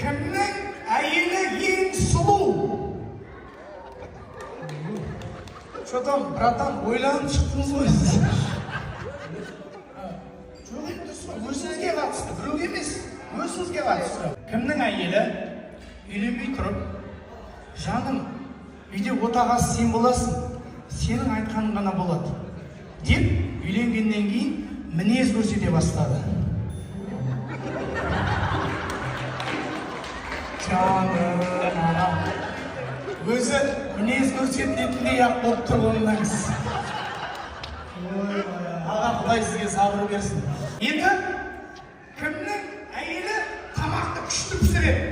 Кімнің әйелі ең сұлу? Что-то, братан, ойланып шықтыңыз ғой сіз. Жоқ енді өзіңізге қатысты, біреуге емес, өзіңізге қатысты. Кімнің әйелі үйленбей тұрып, жаным, үйде отағасы сен боласың, сенің айтқаның ғана болады деп, үйленгеннен кейін мінез көрсете бастады. Жаным, анам, өзі мінез көрсететіндей ақ болып тұрғаныңыз. Аға, Құдай сізге сабыр берсін. Енді кімнің әйелі тамақты күшті пісіреді?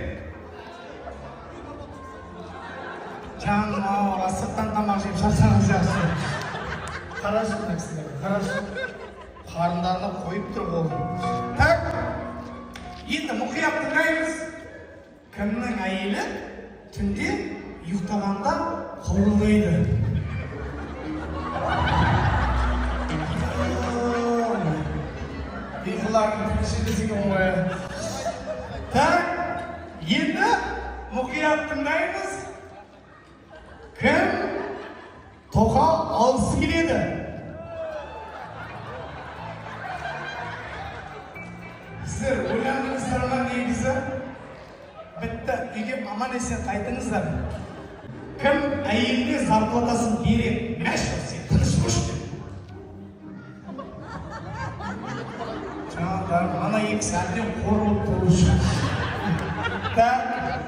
Жаным, асықтан тамақ жеп шаршаған жақсы. Қарашы мына кісілерге, қарашы. Қарындарына қойып тұр қолын. Так, енді мұқият тыңдаймыз. Кімнің әйелі түнде ұйықтағанда қылғылайды? Ұйқылардың тілші десең оңай. Так, енді мұқият тыңдаймыз. Кім тоқа алысы келеді? Сіздер ойландыңыздар ма негізі? Бітті, үйге аман есен қайтыңыздар. Кім әйеліне зарплатасын береді? Мәш сен тыныш қош деп. Жаңағыдар, ана екісі әбден қор болып тұрушы. Так,